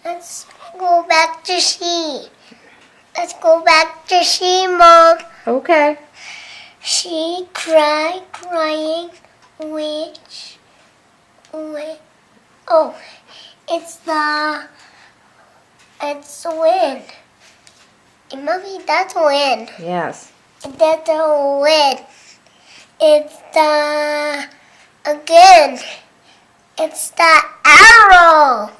Let's go back to she. Let's go back to she, Mom. Okay. She crying, which, oh, it's the wind. Mommy, that's wind. Yes. That's the wind. It's the, again, it's the arrow.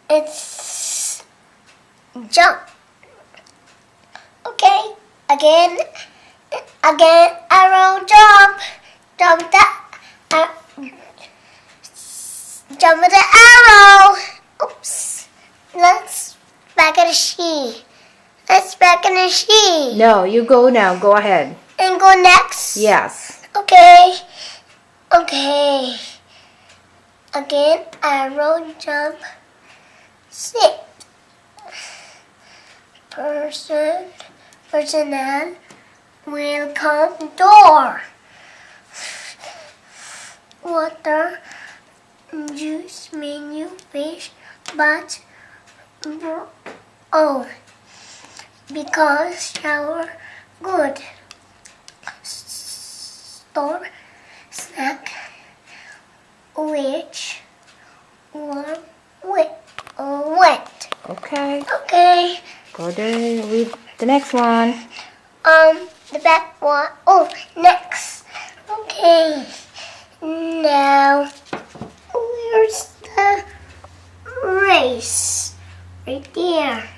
It's jump. Okay, again, arrow, jump the arrow. Oops. Let's back at a she. Let's back in a she. No, you go now. Go ahead. And go next? Yes. Okay. Again, arrow, jump, sit. Personnel will come door. Water, juice, menu, fish, but because shower, good. Store, snack, which, warm, wet. Okay. Okay. Go there. Read the next one. The back one. Oh, next. Okay. Now, where's the race? Right there.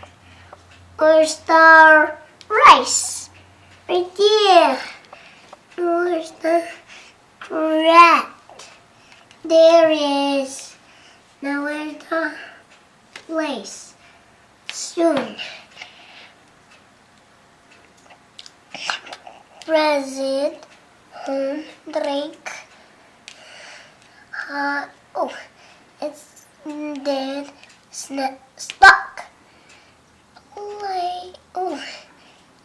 Where's the rice? Right there. Where's the rat? There is. Now where's the place? Soon. Present, home, drink, it's dead, stuck.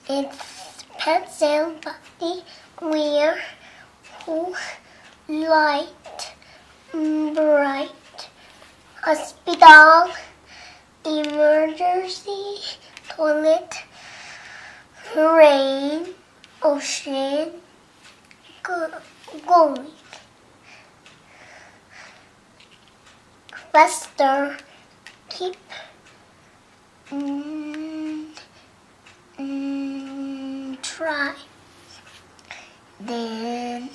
It's pencil, body, where, who, light, bright, hospital, emergency, toilet, rain, ocean, going, faster, keep, try, then,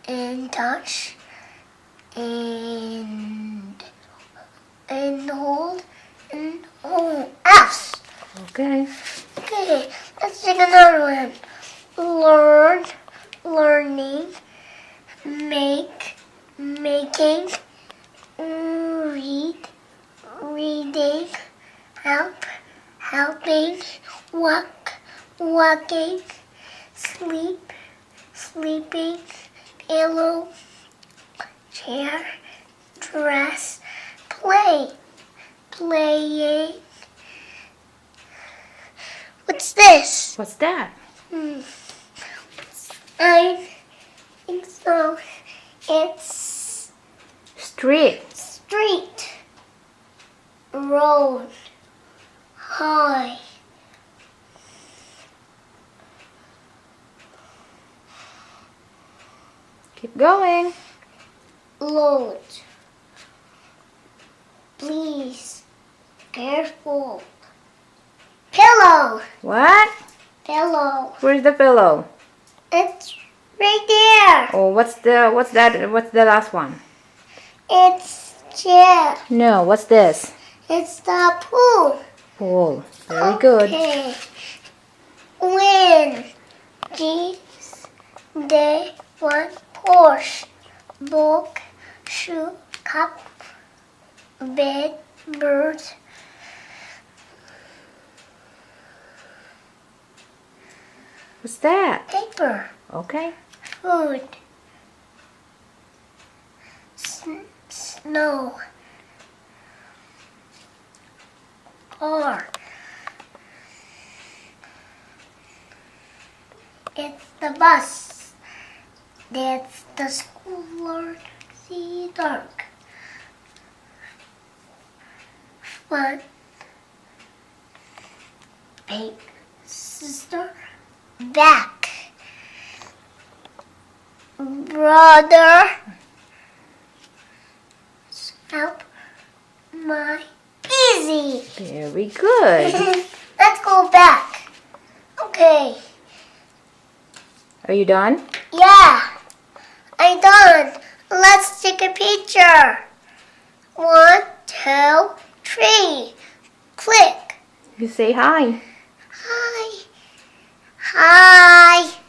and touch, and hold, else. Okay. Okay, let's take another one. Learn, learning, make, making, read, reading, help, helping, walk, walking, sleep, sleeping, pillow, chair, dress, play, playing. What's this? What's that? I think so. It's Street. street, road, high, Keep going. load. Please, careful. Pillow, What? pillow. Where's the pillow? It's right there. Oh, what's that? What's the last one? It's chair. No, what's this? It's the pool. Pool. Very good. Okay. When geese, they want Porsche, book, shoe, cup, bed, bird. What's that? Paper, Okay. food, snow, car. It's the bus. That's the school, Lord, see dark. One. Big sister. Back. Brother. Help my easy. Very good. Let's go back. Okay. Are you done? Yeah. I'm done. Let's take a picture. 1, 2, 3. Click. You say hi. Hi. Hi.